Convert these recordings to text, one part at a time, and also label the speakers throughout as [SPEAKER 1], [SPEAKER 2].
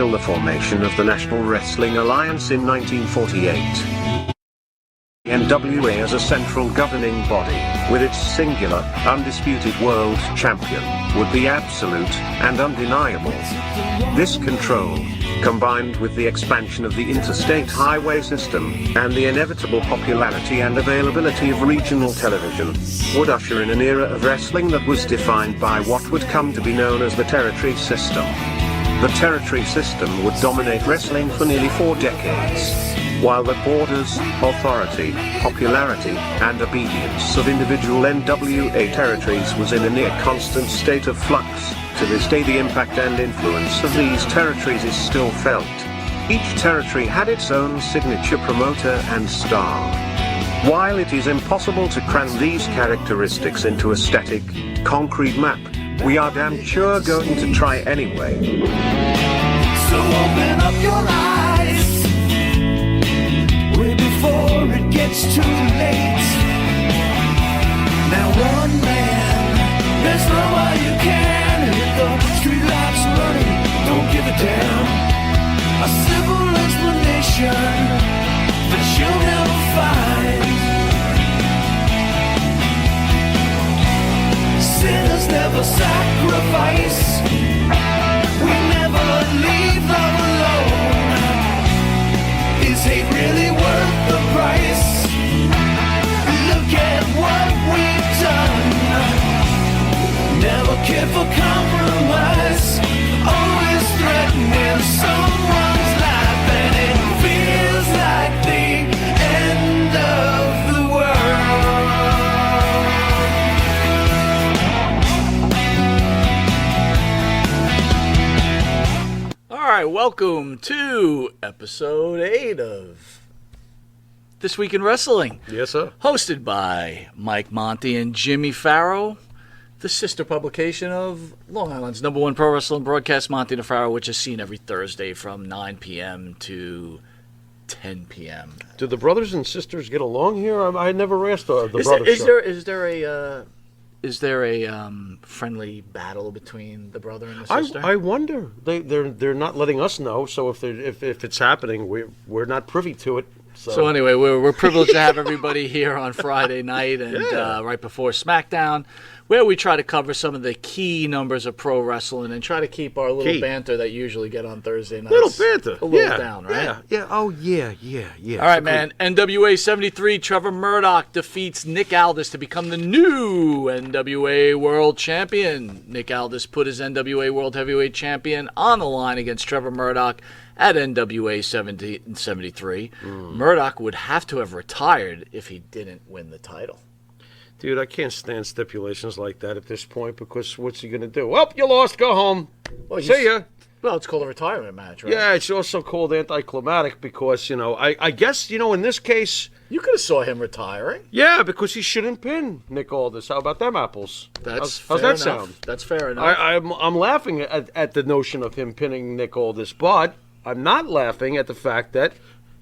[SPEAKER 1] The formation of the National Wrestling Alliance in 1948. The NWA as a central governing body, with its singular, undisputed world champion, would be absolute and undeniable. This control, combined with the expansion of the interstate highway system, and the inevitable popularity and availability of regional television, would usher in an era of wrestling that was defined by what would come to be known as the territory system. The territory system would dominate wrestling for nearly 4 decades, while the borders, authority, popularity, and obedience of individual NWA territories was in a near constant state of flux. To this day, the impact and influence of these territories is still felt. Each territory had its own signature promoter and star. While it is impossible to cram these characteristics into a static, concrete map, we are damn sure going to try anyway.
[SPEAKER 2] So open up your eyes, way before it gets too late. Now one man, there's no way you can hit the streetlights running, don't give a damn. A simple explanation that you'll never find. Sinners never sacrifice. We never leave love alone. Is hate really worth the price? Look at what we've done. Never cared for compromise. Always threatening someone's life, and it feels like the end of the world.
[SPEAKER 3] All right, welcome to episode 8 of This Week in Wrestling.
[SPEAKER 4] Yes, sir.
[SPEAKER 3] Hosted by Mike Monty and Jimmy Farrow, the sister publication of Long Island's #1 pro wrestling broadcast, Monty and Farrow, which is seen every Thursday from 9 p.m. to 10 p.m.
[SPEAKER 4] Do the brothers and sisters get along here? I never asked the brothers.
[SPEAKER 3] Is there a friendly battle between the brother and the sister?
[SPEAKER 4] I wonder. They're not letting us know. So if it's happening, we're not privy to it.
[SPEAKER 3] So anyway, we're privileged to have everybody here on Friday night and right before SmackDown, where we try to cover some of the key numbers of pro wrestling and try to keep our little banter that you usually get on Thursday nights.
[SPEAKER 4] Little banter.
[SPEAKER 3] A little down, right?
[SPEAKER 4] Yeah. Oh, yeah.
[SPEAKER 3] All right, man. NWA 73, Trevor Murdoch defeats Nick Aldis to become the new NWA World Champion. Nick Aldis put his NWA World Heavyweight Champion on the line against Trevor Murdoch at NWA 73. Murdoch would have to have retired if he didn't win the title.
[SPEAKER 4] Dude, I can't stand stipulations like that at this point because what's he going to do? Well, you lost, go home.
[SPEAKER 3] Well,
[SPEAKER 4] see ya.
[SPEAKER 3] Well, it's called a retirement match, right?
[SPEAKER 4] Yeah, it's also called anticlimactic because, I guess, in this case...
[SPEAKER 3] You could have saw him retiring.
[SPEAKER 4] Yeah, because he shouldn't pin Nick Aldis. How about them apples?
[SPEAKER 3] How's
[SPEAKER 4] that sound?
[SPEAKER 3] That's fair enough.
[SPEAKER 4] I'm laughing at the notion of him pinning Nick Aldis, but I'm not laughing at the fact that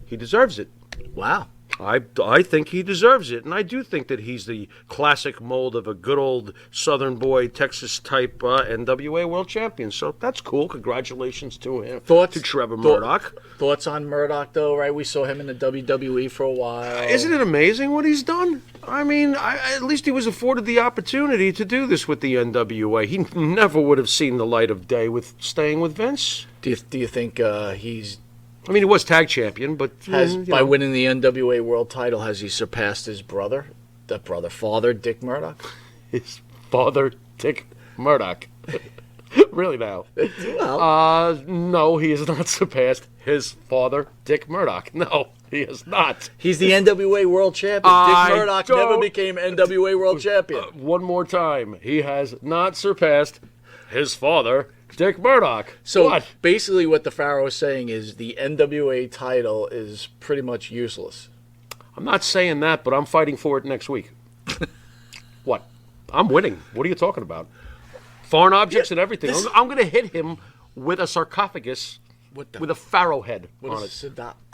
[SPEAKER 4] he deserves it.
[SPEAKER 3] Wow.
[SPEAKER 4] I think he deserves it, and I do think that he's the classic mold of a good old Southern boy, Texas-type NWA World Champion. So that's cool. Congratulations to him, to Trevor Murdoch.
[SPEAKER 3] Thoughts on Murdoch, though, right? We saw him in the WWE for a while.
[SPEAKER 4] Isn't it amazing what he's done? I mean, at least he was afforded the opportunity to do this with the NWA. He never would have seen the light of day with staying with Vince.
[SPEAKER 3] Do you think he's...
[SPEAKER 4] I mean, he was tag champion, but...
[SPEAKER 3] By winning the NWA World title, has he surpassed his father, Dick Murdoch?
[SPEAKER 4] His father, Dick Murdoch. Really now?
[SPEAKER 3] Well,
[SPEAKER 4] no, he has not surpassed his father, Dick Murdoch. No, he has not.
[SPEAKER 3] He's the NWA World Champion. Dick Murdoch never became NWA World Champion.
[SPEAKER 4] One more time. He has not surpassed his father, Dick Murdoch.
[SPEAKER 3] So basically what the Pharaoh is saying is the NWA title is pretty much useless.
[SPEAKER 4] I'm not saying that, but I'm fighting for it next week. What? I'm winning. What are you talking about? Foreign objects and everything. I'm going to hit him with a sarcophagus with a pharaoh head on it.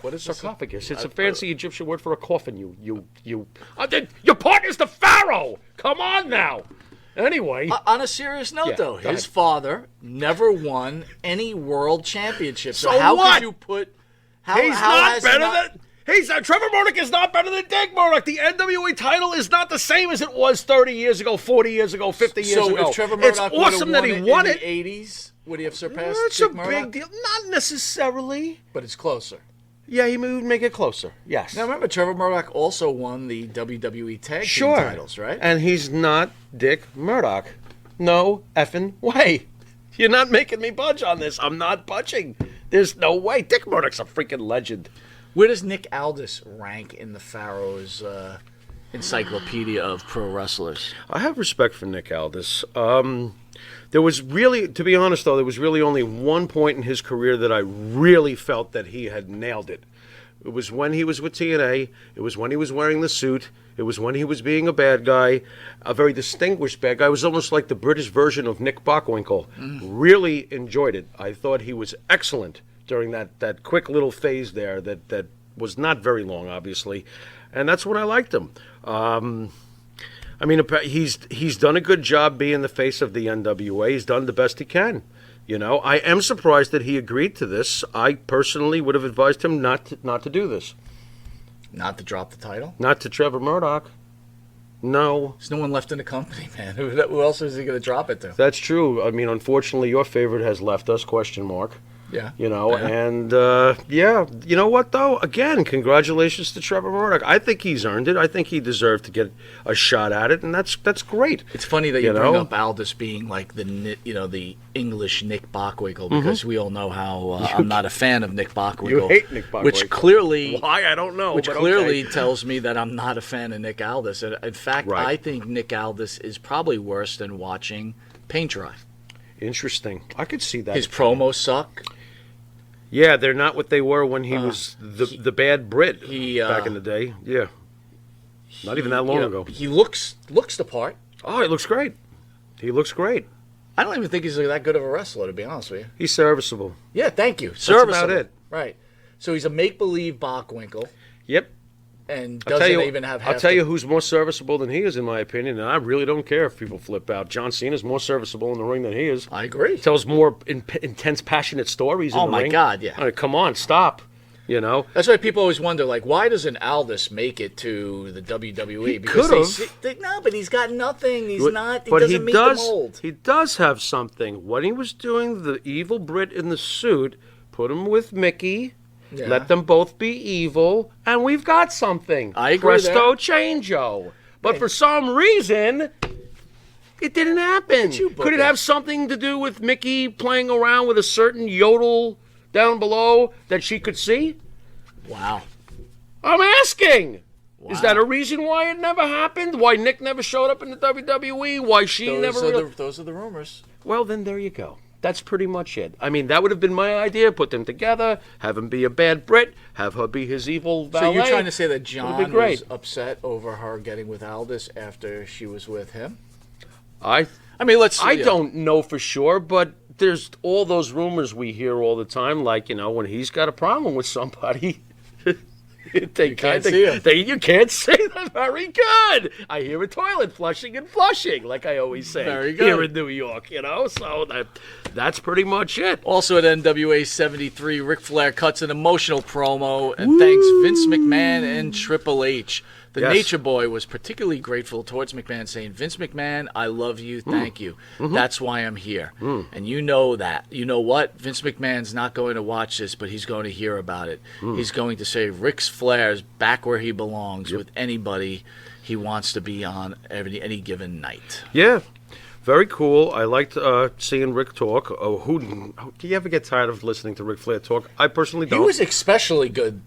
[SPEAKER 3] What is
[SPEAKER 4] sarcophagus? It's a fancy Egyptian word for a coffin. Your partner's the pharaoh. Come on now. Anyway.
[SPEAKER 3] On a serious note,
[SPEAKER 4] Yeah,
[SPEAKER 3] though,
[SPEAKER 4] go
[SPEAKER 3] his
[SPEAKER 4] ahead.
[SPEAKER 3] father never won any world championships.
[SPEAKER 4] So
[SPEAKER 3] how
[SPEAKER 4] what?
[SPEAKER 3] could you put? How,
[SPEAKER 4] He's
[SPEAKER 3] how
[SPEAKER 4] not
[SPEAKER 3] has he
[SPEAKER 4] better
[SPEAKER 3] not-
[SPEAKER 4] than... Trevor Murdoch is not better than Dick Murdoch. The NWA title is not the same as it was 30 years ago, 40 years ago, 50 years ago.
[SPEAKER 3] So if Trevor Murdoch
[SPEAKER 4] it's awesome that he won
[SPEAKER 3] in
[SPEAKER 4] it.
[SPEAKER 3] the 80s, would he have surpassed
[SPEAKER 4] It's a
[SPEAKER 3] Dick Murdoch?
[SPEAKER 4] big deal. Not necessarily.
[SPEAKER 3] But it's closer.
[SPEAKER 4] Yeah, he would make it closer. Yes.
[SPEAKER 3] Now remember, Trevor Murdoch also won the WWE Tag Team
[SPEAKER 4] Sure.
[SPEAKER 3] titles, right?
[SPEAKER 4] And he's not Dick Murdoch. No effing way. You're not making me budge on this. I'm not budging. There's no way. Dick Murdoch's a freaking legend.
[SPEAKER 3] Where does Nick Aldis rank in the Pharaoh's encyclopedia of pro wrestlers?
[SPEAKER 4] I have respect for Nick Aldis. There was really, to be honest though, there was really only one point in his career that I really felt that he had nailed it. It was when he was with TNA. It was when he was wearing the suit. It was when he was being a bad guy, a very distinguished bad guy. It was almost like the British version of Nick Bockwinkel. Really enjoyed it. I thought he was excellent during that quick little phase there that was not very long, obviously. And that's when I liked him. I mean, he's done a good job being the face of the NWA. He's done the best he can. You know, I am surprised that he agreed to this. I personally would have advised him not to do this.
[SPEAKER 3] Not to drop the title?
[SPEAKER 4] Not to Trevor Murdoch. No.
[SPEAKER 3] There's no one left in the company, man. Who else is he going to drop it to?
[SPEAKER 4] That's true. I mean, unfortunately, your favorite has left us, question mark.
[SPEAKER 3] Yeah.
[SPEAKER 4] You know,
[SPEAKER 3] Yeah.
[SPEAKER 4] and, yeah, you know what, though? Again, congratulations to Trevor Murdoch. I think he's earned it. I think he deserved to get a shot at it, and that's great.
[SPEAKER 3] It's funny that you
[SPEAKER 4] You
[SPEAKER 3] bring
[SPEAKER 4] know?
[SPEAKER 3] up Aldis being like the English Nick Bockwinkel, because we all know how I'm not a fan of Nick Bockwinkel.
[SPEAKER 4] You hate Nick Bockwinkel.
[SPEAKER 3] Which clearly...
[SPEAKER 4] Why? I don't know.
[SPEAKER 3] Which
[SPEAKER 4] but
[SPEAKER 3] clearly
[SPEAKER 4] okay.
[SPEAKER 3] tells me that I'm not a fan of Nick Aldis. In fact,
[SPEAKER 4] Right.
[SPEAKER 3] I think Nick Aldis is probably worse than watching Paint Dry.
[SPEAKER 4] Interesting. I could see that.
[SPEAKER 3] His promos suck.
[SPEAKER 4] Yeah, they're not what they were when he was the bad Brit back in the day. Yeah. Not even that long ago.
[SPEAKER 3] He looks the part.
[SPEAKER 4] Oh, he looks great. He looks great.
[SPEAKER 3] I don't even think he's that good of a wrestler, to be honest with you.
[SPEAKER 4] He's serviceable.
[SPEAKER 3] Yeah, thank you.
[SPEAKER 4] That's
[SPEAKER 3] Serviceable.
[SPEAKER 4] about it.
[SPEAKER 3] Right. So he's a make-believe Bockwinkel
[SPEAKER 4] Yep.
[SPEAKER 3] and
[SPEAKER 4] I'll
[SPEAKER 3] doesn't
[SPEAKER 4] tell you,
[SPEAKER 3] even have
[SPEAKER 4] I'll
[SPEAKER 3] half
[SPEAKER 4] tell
[SPEAKER 3] the-
[SPEAKER 4] you who's more serviceable than he is, in my opinion, and I really don't care if people flip out. John Cena's more serviceable in the ring than he is.
[SPEAKER 3] I agree.
[SPEAKER 4] Tells more intense, passionate stories in
[SPEAKER 3] Oh,
[SPEAKER 4] the
[SPEAKER 3] my
[SPEAKER 4] ring.
[SPEAKER 3] God, yeah.
[SPEAKER 4] I mean, come on, stop. You know?
[SPEAKER 3] That's why people always wonder, like, why doesn't Aldis make it to the WWE?
[SPEAKER 4] He
[SPEAKER 3] Because
[SPEAKER 4] could've.
[SPEAKER 3] no, but he's got nothing. He's not. He
[SPEAKER 4] But
[SPEAKER 3] doesn't meet the mold.
[SPEAKER 4] He does have something. When he was doing the evil Brit in the suit, put him with Mickey.
[SPEAKER 3] Yeah.
[SPEAKER 4] Let them both be evil, and we've got something.
[SPEAKER 3] I agree
[SPEAKER 4] Presto changeo. But for some reason, it didn't happen.
[SPEAKER 3] you book
[SPEAKER 4] Could it
[SPEAKER 3] it?
[SPEAKER 4] have something to do with Mickey playing around with a certain yodel down below that she could see?
[SPEAKER 3] Wow.
[SPEAKER 4] I'm asking. Is
[SPEAKER 3] Wow.
[SPEAKER 4] that a reason why it never happened? Why Nick never showed up in the WWE? Why she never...
[SPEAKER 3] Those are the rumors.
[SPEAKER 4] Well, then there you go. That's pretty much it. I mean, that would have been my idea. Put them together, have him be a bad Brit, have her be his evil valet.
[SPEAKER 3] So you're trying to say that
[SPEAKER 4] Would've
[SPEAKER 3] John
[SPEAKER 4] been great.
[SPEAKER 3] was upset over her getting with Aldis after she was with him?
[SPEAKER 4] I
[SPEAKER 3] I mean, let's.
[SPEAKER 4] don't know for sure, but there's all those rumors we hear all the time, like, you know, when he's got a problem with somebody... you
[SPEAKER 3] can't see him.
[SPEAKER 4] You can't say that. Very good. I hear a toilet flushing and flushing, like I always say.
[SPEAKER 3] Very good.
[SPEAKER 4] Here in New York, you know. So that's pretty much it.
[SPEAKER 3] Also at NWA 73, Ric Flair cuts an emotional promo and thanks Vince McMahon and Triple H. The
[SPEAKER 4] Yes.
[SPEAKER 3] Nature Boy was particularly grateful towards McMahon, saying, Vince McMahon, I love you, thank you. That's why I'm here. And you know that. You know what? Vince McMahon's not going to watch this, but he's going to hear about it. He's going to say Ric Flair's back where he belongs with anybody he wants to be on any given night.
[SPEAKER 4] Yeah. Very cool. I liked seeing Rick talk. Do you ever get tired of listening to Ric Flair talk? I personally
[SPEAKER 3] He
[SPEAKER 4] don't.
[SPEAKER 3] was especially good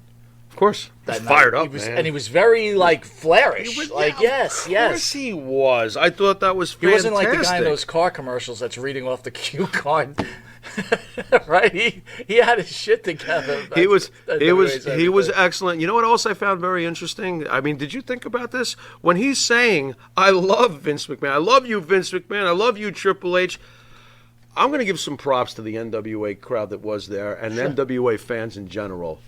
[SPEAKER 4] Of course.
[SPEAKER 3] that
[SPEAKER 4] He's
[SPEAKER 3] night.
[SPEAKER 4] fired up,
[SPEAKER 3] He was,
[SPEAKER 4] man.
[SPEAKER 3] and he was very like Flairish.
[SPEAKER 4] He was-
[SPEAKER 3] like
[SPEAKER 4] yeah,
[SPEAKER 3] yes,
[SPEAKER 4] Of
[SPEAKER 3] yes.
[SPEAKER 4] course he was. I thought that was
[SPEAKER 3] He
[SPEAKER 4] fantastic.
[SPEAKER 3] wasn't like the guy in those car commercials that's reading off the cue card. Right? He had his shit together.
[SPEAKER 4] He was
[SPEAKER 3] That's
[SPEAKER 4] he was
[SPEAKER 3] everything.
[SPEAKER 4] excellent. You know what else I found very interesting? I mean, did you think about this? When he's saying, I love Vince McMahon, I love you, Vince McMahon, I love you, Triple H, I'm going to give some props to the NWA crowd that was there and NWA fans in general.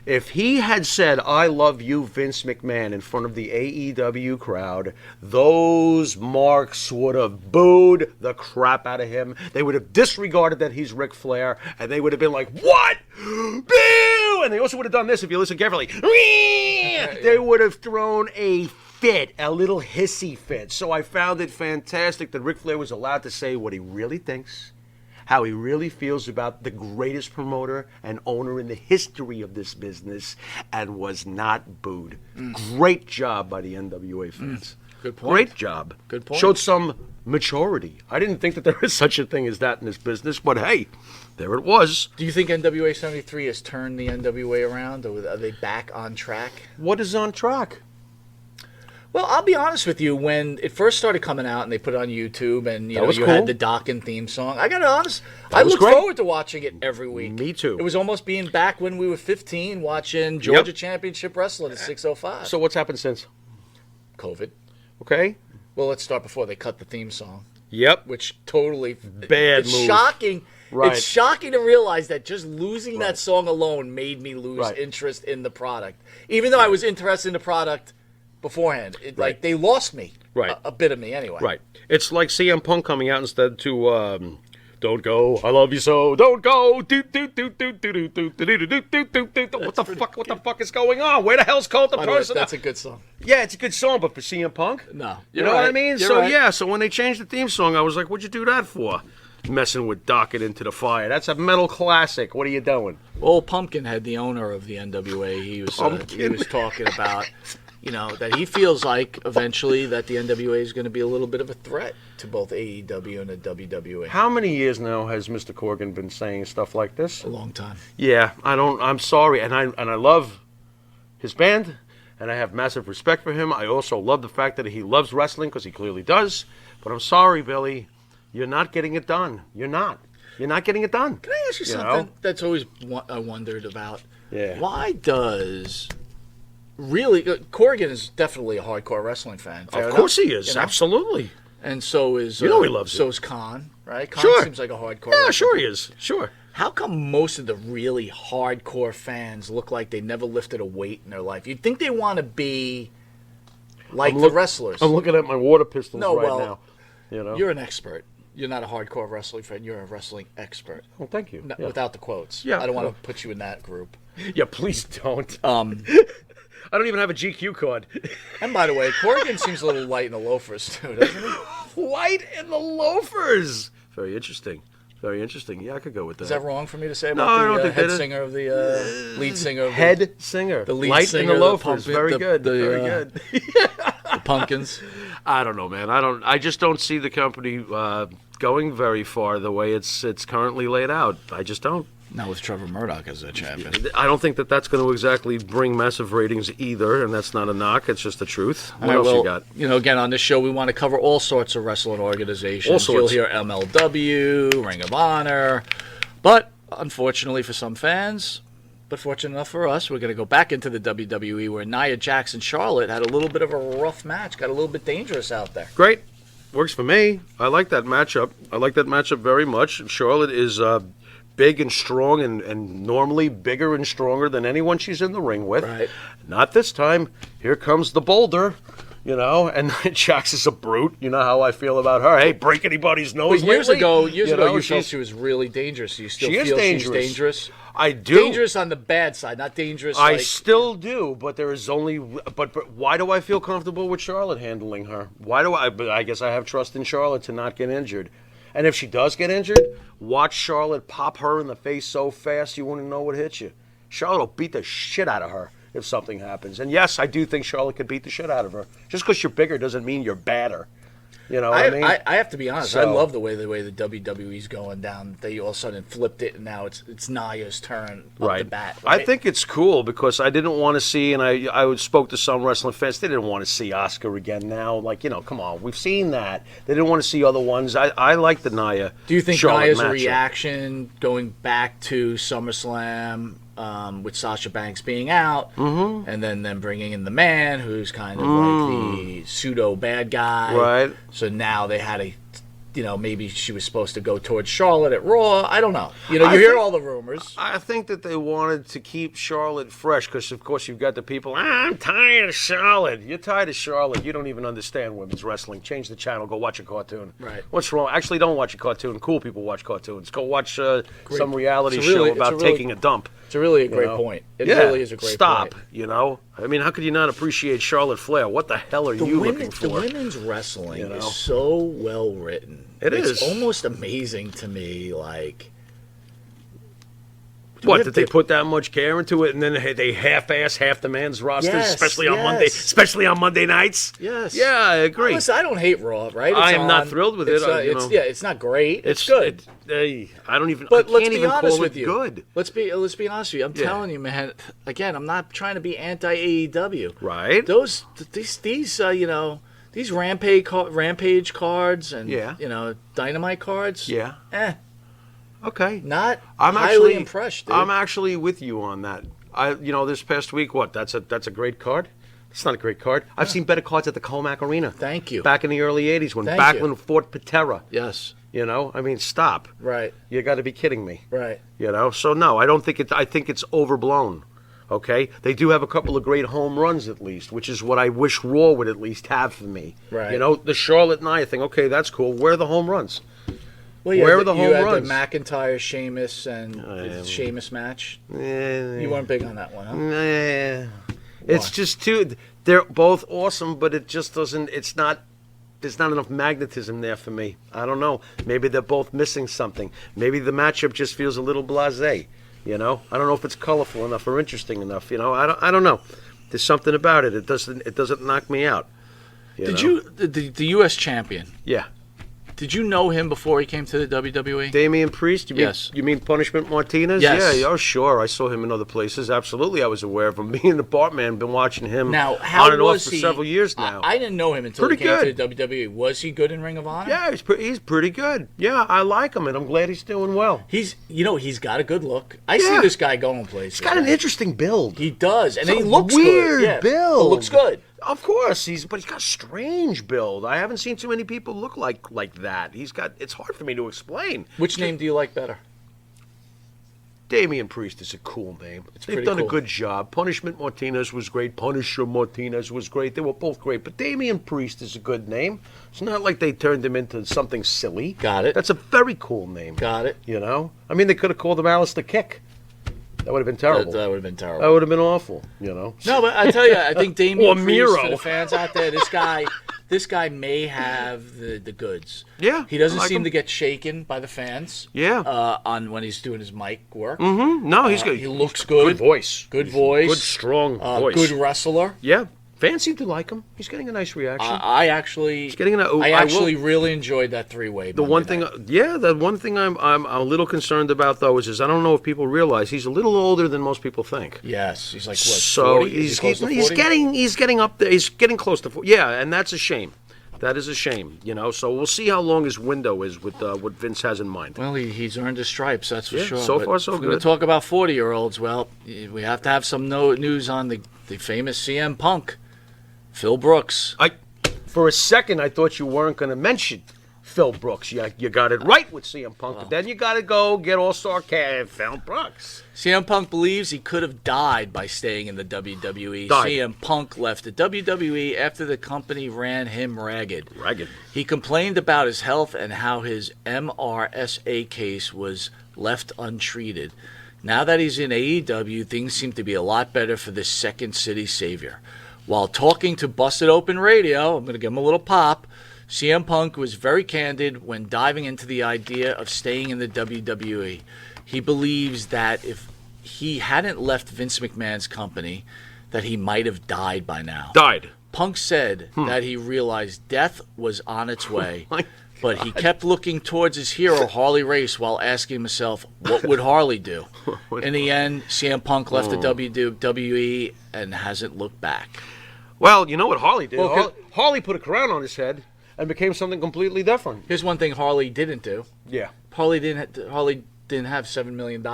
[SPEAKER 4] If he had said, "I love you, Vince McMahon," in front of the AEW crowd, those marks would have booed the crap out of him. They would have disregarded that he's Ric Flair, and they would have been like, "What? Boo!" And they also would have done this, if you listen carefully. They would have thrown a fit, a little hissy fit. So I found it fantastic that Ric Flair was allowed to say what he really thinks, how he really feels about the greatest promoter and owner in the history of this business, and was not booed. Great job by the NWA fans.
[SPEAKER 3] Good point.
[SPEAKER 4] Great job.
[SPEAKER 3] Good point.
[SPEAKER 4] Showed some maturity. I didn't think that there is such a thing as that in this business, but hey, there it was.
[SPEAKER 3] Do you think NWA 73 has turned the NWA around, or are they back on track?
[SPEAKER 4] What is on track?
[SPEAKER 3] Well, I'll be honest with you. When it first started coming out and they put it on YouTube, and you
[SPEAKER 4] was
[SPEAKER 3] you
[SPEAKER 4] cool.
[SPEAKER 3] had the Dokken theme song, I got to be honest,
[SPEAKER 4] That
[SPEAKER 3] I
[SPEAKER 4] was
[SPEAKER 3] look
[SPEAKER 4] great.
[SPEAKER 3] forward to watching it every week.
[SPEAKER 4] Me too.
[SPEAKER 3] It was almost being back when we were 15, watching Georgia Championship Wrestling at 6:05.
[SPEAKER 4] So what's happened since?
[SPEAKER 3] COVID.
[SPEAKER 4] Okay.
[SPEAKER 3] Well, let's start before they cut the theme song,
[SPEAKER 4] Yep.
[SPEAKER 3] which totally
[SPEAKER 4] Bad
[SPEAKER 3] it's
[SPEAKER 4] move.
[SPEAKER 3] shocking.
[SPEAKER 4] Right.
[SPEAKER 3] It's shocking to realize that just losing that song alone made me lose
[SPEAKER 4] Right.
[SPEAKER 3] interest in the product, even though I was interested in the product beforehand. Like they lost me,
[SPEAKER 4] Right.
[SPEAKER 3] a bit of me anyway.
[SPEAKER 4] Right. It's like CM Punk coming out instead to "Don't Go, I Love You So, Don't Go." What the fuck is going on? Where the hell's Colton
[SPEAKER 3] By the way,
[SPEAKER 4] Person?
[SPEAKER 3] that's a good song.
[SPEAKER 4] Yeah, it's a good song, but for CM Punk?
[SPEAKER 3] No,
[SPEAKER 4] You know what I mean?
[SPEAKER 3] You're
[SPEAKER 4] So
[SPEAKER 3] right.
[SPEAKER 4] yeah, so when they changed the theme song, I was like, what'd you do that for? Messing with Docket Into the Fire. That's a metal classic. What are you doing?
[SPEAKER 3] Old Pumpkin had the owner of the NWA. He was talking about, that he feels like eventually that the NWA is going to be a little bit of a threat to both AEW and the WWE.
[SPEAKER 4] How many years now has Mr. Corgan been saying stuff like this?
[SPEAKER 3] A long time.
[SPEAKER 4] Yeah, I'm sorry, and I love his band, and I have massive respect for him. I also love the fact that he loves wrestling, because he clearly does. But I'm sorry, Billy, you're not getting it done. You're not getting it done.
[SPEAKER 3] Can I ask you something that's always I wondered about?
[SPEAKER 4] Yeah.
[SPEAKER 3] Why does Corrigan is definitely a hardcore wrestling fan. Fair
[SPEAKER 4] Of course
[SPEAKER 3] enough,
[SPEAKER 4] he is, absolutely.
[SPEAKER 3] And so is
[SPEAKER 4] he loves
[SPEAKER 3] so
[SPEAKER 4] it.
[SPEAKER 3] is Khan, right? Khan
[SPEAKER 4] Sure.
[SPEAKER 3] seems like a hardcore.
[SPEAKER 4] Yeah,
[SPEAKER 3] wrestler.
[SPEAKER 4] sure he is. Sure.
[SPEAKER 3] How come most of the really hardcore fans look like they never lifted a weight in their life? You'd think they want to be like the wrestlers.
[SPEAKER 4] I'm looking at my water pistols
[SPEAKER 3] No,
[SPEAKER 4] right
[SPEAKER 3] well,
[SPEAKER 4] now.
[SPEAKER 3] You're an expert. You're not a hardcore wrestling fan. You're a wrestling expert.
[SPEAKER 4] Well, thank you.
[SPEAKER 3] No,
[SPEAKER 4] Yeah.
[SPEAKER 3] without the quotes.
[SPEAKER 4] Yeah,
[SPEAKER 3] I don't want
[SPEAKER 4] no.
[SPEAKER 3] to put you in that group.
[SPEAKER 4] Yeah, please don't. I don't even have a GQ card.
[SPEAKER 3] And by the way, Corrigan seems a little light in the loafers too, doesn't he?
[SPEAKER 4] Light in the loafers. Very interesting. Very interesting. Yeah, I could go with that.
[SPEAKER 3] Is that wrong for me to say
[SPEAKER 4] I
[SPEAKER 3] about
[SPEAKER 4] don't
[SPEAKER 3] the
[SPEAKER 4] think
[SPEAKER 3] head
[SPEAKER 4] that is-
[SPEAKER 3] singer of the lead singer of
[SPEAKER 4] Head singer.
[SPEAKER 3] the lead
[SPEAKER 4] Light
[SPEAKER 3] singer
[SPEAKER 4] in the
[SPEAKER 3] of
[SPEAKER 4] loafers.
[SPEAKER 3] Pumpkin-
[SPEAKER 4] Very
[SPEAKER 3] the-
[SPEAKER 4] good.
[SPEAKER 3] the,
[SPEAKER 4] Very
[SPEAKER 3] uh,
[SPEAKER 4] good.
[SPEAKER 3] the Pumpkins?
[SPEAKER 4] I don't know, man. I just don't see the company going very far the way it's currently laid out. I just don't.
[SPEAKER 3] Not with Trevor Murdoch as a champion.
[SPEAKER 4] I don't think that that's going to exactly bring massive ratings either, and that's not a knock. It's just the truth. What
[SPEAKER 3] All right,
[SPEAKER 4] else
[SPEAKER 3] well,
[SPEAKER 4] you got?
[SPEAKER 3] Again, on this show, we want to cover all sorts of wrestling organizations.
[SPEAKER 4] All sorts.
[SPEAKER 3] You'll hear MLW, Ring of Honor. But, unfortunately for some fans, but fortunate enough for us, we're going to go back into the WWE where Nia Jax and Charlotte had a little bit of a rough match, got a little bit dangerous out there.
[SPEAKER 4] Great. Works for me. I like that matchup. I like that matchup very much. Charlotte is big and strong and normally bigger and stronger than anyone she's in the ring with.
[SPEAKER 3] Right.
[SPEAKER 4] Not this time. Here comes the boulder, and Jax is a brute. You know how I feel about her. Hey, break anybody's nose
[SPEAKER 3] But years
[SPEAKER 4] lately?
[SPEAKER 3] ago, you felt
[SPEAKER 4] she's-
[SPEAKER 3] she was really dangerous. Do you still
[SPEAKER 4] She is
[SPEAKER 3] feel
[SPEAKER 4] dangerous.
[SPEAKER 3] she's dangerous?
[SPEAKER 4] I do.
[SPEAKER 3] Dangerous on the bad side, not dangerous
[SPEAKER 4] I
[SPEAKER 3] like...
[SPEAKER 4] still do, but there is only. But why do I feel comfortable with Charlotte handling her? Why do I? But I guess I have trust in Charlotte to not get injured. And if she does get injured, watch Charlotte pop her in the face so fast you wouldn't know what hit you. Charlotte will beat the shit out of her if something happens. And yes, I do think Charlotte could beat the shit out of her. Just because you're bigger doesn't mean you're badder. You know what I mean?
[SPEAKER 3] I have to be honest.
[SPEAKER 4] So-
[SPEAKER 3] I love the way the WWE's going down. They all of a sudden flipped it, and now it's Nia's turn up the bat.
[SPEAKER 4] I
[SPEAKER 3] Right?
[SPEAKER 4] think it's cool because I didn't want to see, and I spoke to some wrestling fans, they didn't want to see Asuka again now. Like, come on, we've seen that. They didn't want to see other ones. I like the Nia.
[SPEAKER 3] Do you think
[SPEAKER 4] Charlotte
[SPEAKER 3] Nia's
[SPEAKER 4] matchup.
[SPEAKER 3] reaction going back to SummerSlam with Sasha Banks being out, and then them bringing in the man who's kind of like the pseudo bad guy,
[SPEAKER 4] Right.
[SPEAKER 3] So now they had to maybe she was supposed to go towards Charlotte at Raw. I don't know. You hear all the rumors.
[SPEAKER 4] I think that they wanted to keep Charlotte fresh because, of course, you've got the people, I'm tired of Charlotte. You're tired of Charlotte. You don't even understand women's wrestling. Change the channel. Go watch a cartoon.
[SPEAKER 3] Right.
[SPEAKER 4] What's wrong? Actually, don't watch a cartoon. Cool people watch cartoons. Go watch some reality show about taking a dump.
[SPEAKER 3] It's really a great point. It really is a great point.
[SPEAKER 4] Stop, I mean, how could you not appreciate Charlotte Flair? What the hell are you looking for?
[SPEAKER 3] The women's wrestling is so well written. It's almost amazing to me, like...
[SPEAKER 4] What, did they put that much care into it, and then they half-ass half the men's rosters, especially on Monday nights?
[SPEAKER 3] Yes.
[SPEAKER 4] Yeah, I agree.
[SPEAKER 3] Listen, I don't hate Raw, right?
[SPEAKER 4] I am not thrilled with it.
[SPEAKER 3] It's not great. It's good.
[SPEAKER 4] I don't even.
[SPEAKER 3] But
[SPEAKER 4] I can't even call it
[SPEAKER 3] you.
[SPEAKER 4] good.
[SPEAKER 3] Let's be honest with you. I'm telling you, man. Again, I'm not trying to be anti AEW.
[SPEAKER 4] Right.
[SPEAKER 3] These rampage cards and Dynamite cards.
[SPEAKER 4] Yeah. Okay.
[SPEAKER 3] I'm highly impressed, dude.
[SPEAKER 4] I'm actually with you on that. This past week, that's a great card. It's not a great card. I've seen better cards at the Comac Arena.
[SPEAKER 3] Thank you.
[SPEAKER 4] Back in the early '80s when Backlund fought Patera.
[SPEAKER 3] Yes.
[SPEAKER 4] I mean, stop.
[SPEAKER 3] Right.
[SPEAKER 4] You got to be kidding me.
[SPEAKER 3] Right.
[SPEAKER 4] So no, I don't think it. I think it's overblown. Okay, they do have a couple of great home runs at least, which is what I wish Raw would at least have for me.
[SPEAKER 3] Right.
[SPEAKER 4] The Charlotte and I thing. Okay, that's cool. Where are the home runs?
[SPEAKER 3] Well,
[SPEAKER 4] where are the home runs?
[SPEAKER 3] You had the McIntyre Sheamus and Sheamus match. You weren't big on that one, huh?
[SPEAKER 4] It's just too. They're both awesome, but it just doesn't. It's not. There's not enough magnetism there for me. I don't know. Maybe they're both missing something. Maybe the matchup just feels a little blasé. I don't know if it's colorful enough or interesting enough. I don't know. There's something about it. It doesn't knock me out.
[SPEAKER 3] The U.S. champion?
[SPEAKER 4] Yeah.
[SPEAKER 3] Did you know him before he came to the WWE?
[SPEAKER 4] Damian Priest?
[SPEAKER 3] Yes.
[SPEAKER 4] You mean Punishment Martinez?
[SPEAKER 3] Yes.
[SPEAKER 4] Yeah, sure. I saw him in other places. Absolutely, I was aware of him. Me and the Bartman been watching him
[SPEAKER 3] now, how
[SPEAKER 4] on and off
[SPEAKER 3] was
[SPEAKER 4] for
[SPEAKER 3] he,
[SPEAKER 4] several years now.
[SPEAKER 3] I didn't know him until he came to the WWE. Was he good in Ring of Honor?
[SPEAKER 4] Yeah, he's pretty good. Yeah, I like him, and I'm glad he's doing well.
[SPEAKER 3] He's got a good look. I see this guy going places.
[SPEAKER 4] He's got an interesting build.
[SPEAKER 3] He does, and he looks
[SPEAKER 4] weird
[SPEAKER 3] good.
[SPEAKER 4] build.
[SPEAKER 3] Looks good.
[SPEAKER 4] Of course, but he's got a strange build. I haven't seen too many people look like that. It's hard for me to explain.
[SPEAKER 3] Which name do you like better?
[SPEAKER 4] Damian Priest is a cool name. They've done a good job. Punishment Martinez was great. Punisher Martinez was great. They were both great. But Damian Priest is a good name. It's not like they turned him into something silly.
[SPEAKER 3] Got it.
[SPEAKER 4] That's a very cool name.
[SPEAKER 3] Got it.
[SPEAKER 4] I mean, they could have called him Alice the Kick. That would have been terrible.
[SPEAKER 3] That would have been terrible.
[SPEAKER 4] That would have been awful,
[SPEAKER 3] No, but I tell you, I think Damian Priest,
[SPEAKER 4] Miro.
[SPEAKER 3] for the fans out there, this guy may have the goods.
[SPEAKER 4] Yeah.
[SPEAKER 3] He doesn't seem to get shaken by the fans.
[SPEAKER 4] Yeah.
[SPEAKER 3] On when he's doing his mic work.
[SPEAKER 4] Mm-hmm. No, he's good.
[SPEAKER 3] He looks good.
[SPEAKER 4] Good voice.
[SPEAKER 3] Good voice.
[SPEAKER 4] Good, strong voice.
[SPEAKER 3] Good wrestler.
[SPEAKER 4] Yeah. Fans seem to like him. He's getting a nice reaction.
[SPEAKER 3] I actually really enjoyed that three-way.
[SPEAKER 4] The one thing I'm a little concerned about though is I don't know if people realize he's a little older than most people think.
[SPEAKER 3] Yes, he's like what?
[SPEAKER 4] So
[SPEAKER 3] 40?
[SPEAKER 4] he's getting up there. He's getting close to 40. Yeah, and that's a shame. That is a shame, So we'll see how long his window is with what Vince has in mind.
[SPEAKER 3] Well, he's earned his stripes, that's for sure.
[SPEAKER 4] So far, so good.
[SPEAKER 3] We're going to talk about 40-year-olds. Well, we have to have some news on the famous CM Punk. Phil Brooks.
[SPEAKER 4] For a second, I thought you weren't going to mention Phil Brooks. You got it right with CM Punk, but then you got to go get all sarcastic. Phil Brooks.
[SPEAKER 3] CM Punk believes he could have died by staying in the WWE.
[SPEAKER 4] Died.
[SPEAKER 3] CM Punk left the WWE after the company ran him ragged.
[SPEAKER 4] Ragged.
[SPEAKER 3] He complained about his health and how his MRSA case was left untreated. Now that he's in AEW, things seem to be a lot better for this Second City savior. While talking to Busted Open Radio, I'm going to give him a little pop, CM Punk was very candid when diving into the idea of staying in the WWE. He believes that if he hadn't left Vince McMahon's company, that he might have died by now.
[SPEAKER 4] Died.
[SPEAKER 3] Punk said that he realized death was on its way, but he kept looking towards his hero, Harley Race, while asking himself, what would Harley do? In the end, CM Punk left the WWE and hasn't looked back.
[SPEAKER 4] Well, you know what Harley did? Harley put a crown on his head and became something completely different.
[SPEAKER 3] Here's one thing Harley didn't do.
[SPEAKER 4] Yeah.
[SPEAKER 3] Harley didn't have $7 million.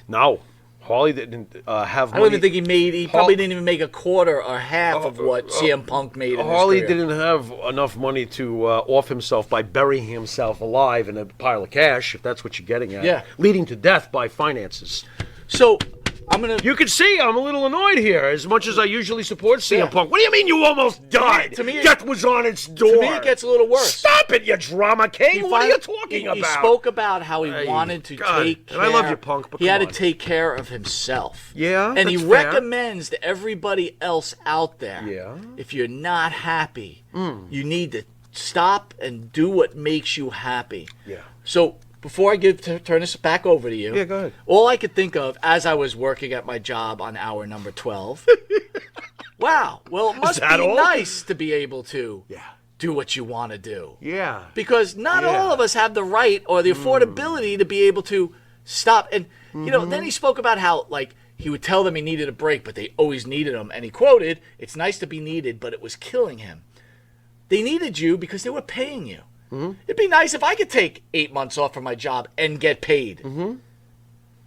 [SPEAKER 4] No. Harley didn't have money.
[SPEAKER 3] I don't even think he made. He probably didn't even make a quarter or half of what CM Punk made.
[SPEAKER 4] Harley
[SPEAKER 3] in his career.
[SPEAKER 4] didn't have enough money to off himself by burying himself alive in a pile of cash, if that's what you're getting at.
[SPEAKER 3] Yeah.
[SPEAKER 4] Leading to death by finances.
[SPEAKER 3] So I'm gonna.
[SPEAKER 4] You can see I'm a little annoyed here, as much as I usually support CM Punk. What do you mean you almost died?
[SPEAKER 3] To me,
[SPEAKER 4] death was on its door.
[SPEAKER 3] To me, it gets a little worse.
[SPEAKER 4] Stop it, you drama king! What are you talking about?
[SPEAKER 3] He spoke about how he wanted to take care.
[SPEAKER 4] And I love you, Punk, but
[SPEAKER 3] he had
[SPEAKER 4] come
[SPEAKER 3] to
[SPEAKER 4] on.
[SPEAKER 3] take care of himself.
[SPEAKER 4] Yeah,
[SPEAKER 3] and he
[SPEAKER 4] that's fair.
[SPEAKER 3] recommends to everybody else out there.
[SPEAKER 4] Yeah.
[SPEAKER 3] If you're not happy, you need to stop and do what makes you happy.
[SPEAKER 4] Yeah.
[SPEAKER 3] So. Before I turn this back over to you,
[SPEAKER 4] yeah, go ahead.
[SPEAKER 3] All I could think of as I was working at my job on hour number 12, wow, well, it must be nice to be able to do what you want to do.
[SPEAKER 4] Yeah.
[SPEAKER 3] Because not all of us have the right or the affordability to be able to stop. And, you know, then he spoke about how, like, he would tell them he needed a break, but they always needed him. And he quoted, "It's nice to be needed, but it was killing him." They needed you because they were paying you. It'd be nice if I could take 8 months off from my job and get paid.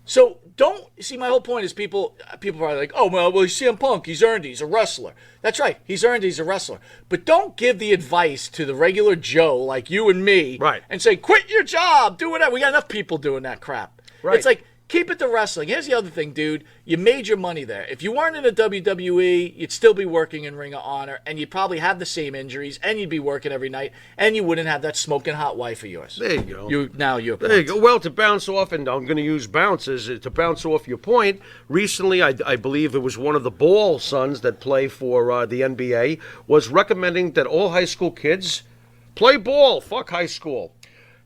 [SPEAKER 3] So don't see. My whole point is people are like, "Oh well, CM Punk, he's earned it. He's a wrestler." That's right, he's earned it. He's a wrestler. But don't give the advice to the regular Joe like you and me,
[SPEAKER 4] right? And
[SPEAKER 3] say, "Quit your job, do whatever." We got enough people doing that crap.
[SPEAKER 4] Right.
[SPEAKER 3] It's like, keep it to wrestling. Here's the other thing, dude. You made your money there. If you weren't in the WWE, you'd still be working in Ring of Honor, and you'd probably have the same injuries, and you'd be working every night, and you wouldn't have that smoking hot wife of yours.
[SPEAKER 4] There you go.
[SPEAKER 3] There you
[SPEAKER 4] go. Well, to bounce off, and I'm going to use bounces to bounce off your point. Recently, I believe it was one of the Ball sons that play for the NBA was recommending that all high school kids play ball. Fuck high school.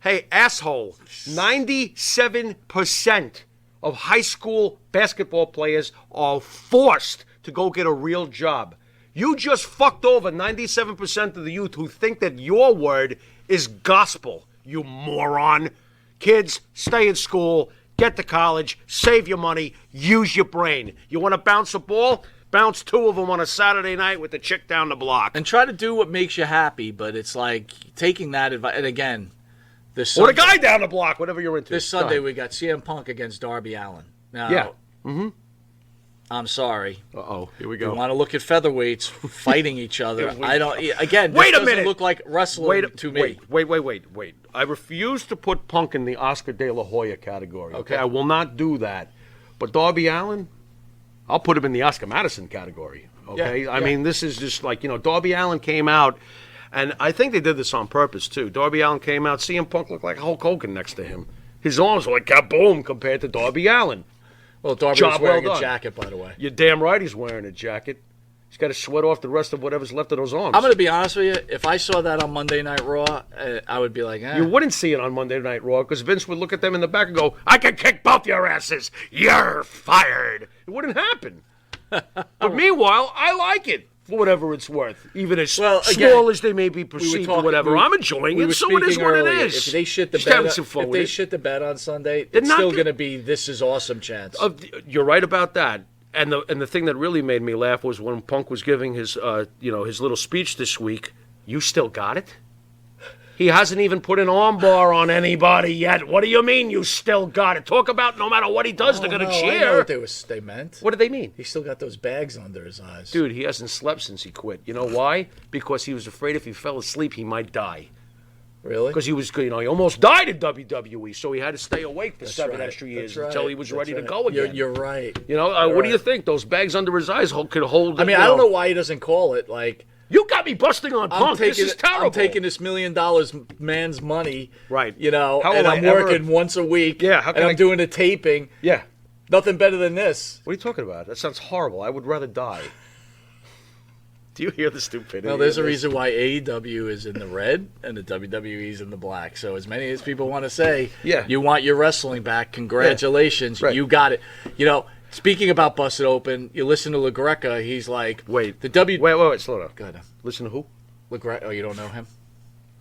[SPEAKER 4] Hey, asshole! 97% of high school basketball players are forced to go get a real job. You just fucked over 97% of the youth who think that your word is gospel, you moron. Kids, stay in school, get to college, save your money, use your brain. You want to bounce a ball? Bounce 2 of them on a Saturday night with the chick down the block.
[SPEAKER 3] And try to do what makes you happy, but it's like taking that advice. And again,
[SPEAKER 4] or the guy down the block, whatever you're into.
[SPEAKER 3] This Sunday we got CM Punk against Darby Allen. Now, I'm sorry.
[SPEAKER 4] Uh-oh, here we go.
[SPEAKER 3] You want to look at featherweights fighting each other. I don't. Again, this
[SPEAKER 4] wait a
[SPEAKER 3] doesn't
[SPEAKER 4] minute.
[SPEAKER 3] look like wrestling to me.
[SPEAKER 4] Wait. I refuse to put Punk in the Oscar De La Hoya category. Okay, I will not do that. But Darby Allen, I'll put him in the Oscar Madison category. Okay, I mean, this is just like, Darby Allen came out. And I think they did this on purpose, too. Darby Allen came out. CM Punk looked like Hulk Hogan next to him. His arms were like kaboom compared to Darby Allen.
[SPEAKER 3] Well, Darby was wearing a jacket, by the way.
[SPEAKER 4] You're damn right he's wearing a jacket. He's got to sweat off the rest of whatever's left of those arms.
[SPEAKER 3] I'm going to be honest with you. If I saw that on Monday Night Raw, I would be like,
[SPEAKER 4] You wouldn't see it on Monday Night Raw because Vince would look at them in the back and go, "I can kick both your asses. You're fired." It wouldn't happen. But meanwhile, I like it. For whatever it's worth, even as small as they may be perceived or whatever, I'm enjoying it, so it is what it is.
[SPEAKER 3] If they shit the bed on Sunday, it's still going to be "This is awesome" chance.
[SPEAKER 4] You're right about that. And the thing that really made me laugh was when Punk was giving his his little speech this week. You still got it? He hasn't even put an armbar on anybody yet. What do you mean you still got it? Talk about no matter what he does, they're going to cheer.
[SPEAKER 3] I know what they meant.
[SPEAKER 4] What did they mean?
[SPEAKER 3] He still got those bags under his eyes.
[SPEAKER 4] Dude, he hasn't slept since he quit. You know why? Because he was afraid if he fell asleep, he might die.
[SPEAKER 3] Really?
[SPEAKER 4] Because he was, he almost died in WWE, so he had to stay awake for 7 extra years until he was ready to go again.
[SPEAKER 3] You're right.
[SPEAKER 4] What do you think? Those bags under his eyes could hold.
[SPEAKER 3] I mean, I don't know why he doesn't call it like.
[SPEAKER 4] You got me busting on Punk. This is terrible.
[SPEAKER 3] I'm taking this $1 million man's money,
[SPEAKER 4] right?
[SPEAKER 3] And I'm working once a week.
[SPEAKER 4] Yeah,
[SPEAKER 3] and I'm doing a taping.
[SPEAKER 4] Yeah,
[SPEAKER 3] nothing better than this.
[SPEAKER 4] What are you talking about? That sounds horrible. I would rather die. Do you hear the stupidity?
[SPEAKER 3] No, there's a reason why AEW is in the red and the WWE is in the black. So as many as people want to say, you want your wrestling back, congratulations, you got it. Speaking about busted open, you listen to Wregret, he's like,
[SPEAKER 4] wait, slow down.
[SPEAKER 3] Go ahead.
[SPEAKER 4] Listen to who?
[SPEAKER 3] Wregret. Oh, you don't know him?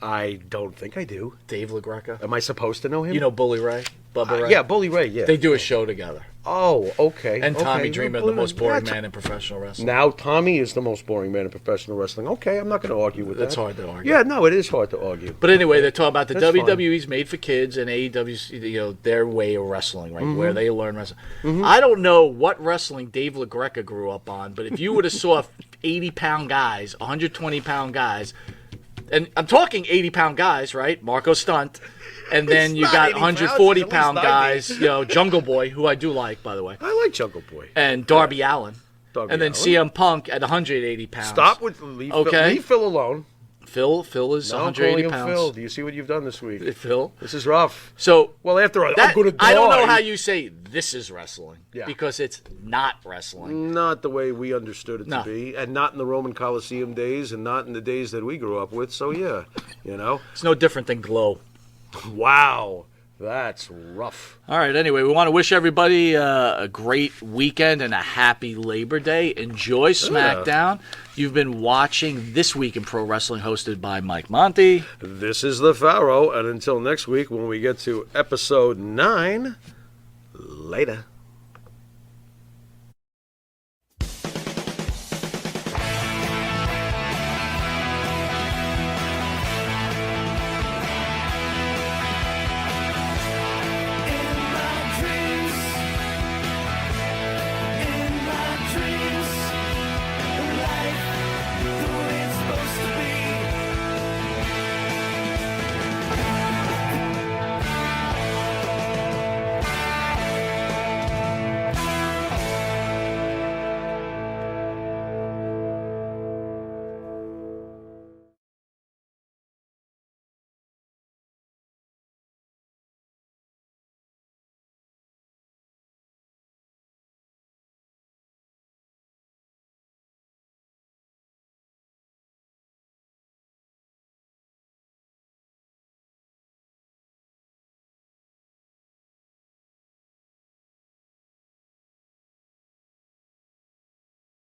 [SPEAKER 4] I don't think I do.
[SPEAKER 3] Dave LaGreca.
[SPEAKER 4] Am I supposed to know him?
[SPEAKER 3] You know Bully Ray? Bubba Ray?
[SPEAKER 4] Yeah, Bully Ray, yeah.
[SPEAKER 3] They do a show together.
[SPEAKER 4] Oh, okay.
[SPEAKER 3] And Tommy
[SPEAKER 4] okay.
[SPEAKER 3] Dreamer, the most boring man in professional wrestling.
[SPEAKER 4] Now Tommy is the most boring man in professional wrestling. Okay, I'm not going to argue with that.
[SPEAKER 3] That's hard to argue.
[SPEAKER 4] Yeah, no, it is hard to argue.
[SPEAKER 3] But anyway, they're talking about the
[SPEAKER 4] That's
[SPEAKER 3] WWE's made for kids and AEW's, their way of wrestling, right?
[SPEAKER 4] Mm-hmm.
[SPEAKER 3] Where they learn wrestling. I don't know what wrestling Dave LaGreca grew up on, but if you would have saw 80-pound guys, 120-pound guys, and I'm talking 80-pound guys, right? Marco Stunt. And then you got 140-pound guys, Jungle Boy, who I do like, by the way.
[SPEAKER 4] I like Jungle Boy.
[SPEAKER 3] And Darby Allen.
[SPEAKER 4] Darby
[SPEAKER 3] and then
[SPEAKER 4] Allen.
[SPEAKER 3] CM Punk at 180 pounds.
[SPEAKER 4] Stop with leave Phil alone.
[SPEAKER 3] Phil is
[SPEAKER 4] No, I'm
[SPEAKER 3] 180
[SPEAKER 4] calling him
[SPEAKER 3] pounds.
[SPEAKER 4] Phil. Do you see what you've done this week?
[SPEAKER 3] Phil.
[SPEAKER 4] This is rough.
[SPEAKER 3] So
[SPEAKER 4] Well, after all,
[SPEAKER 3] that,
[SPEAKER 4] I'm going to die.
[SPEAKER 3] I don't know how you say this is wrestling.
[SPEAKER 4] Yeah.
[SPEAKER 3] Because it's not wrestling.
[SPEAKER 4] Not the way we understood it
[SPEAKER 3] No.
[SPEAKER 4] to be, and not in the Roman Coliseum days, and not in the days that we grew up with. So yeah,
[SPEAKER 3] It's no different than Glow.
[SPEAKER 4] Wow, that's rough.
[SPEAKER 3] All right, anyway, we want to wish everybody a great weekend and a happy Labor Day. Enjoy SmackDown. You've been watching This Week in Pro Wrestling, hosted by Mike Monty.
[SPEAKER 4] This is the Pharaoh, and until next week when we get to episode 9, later.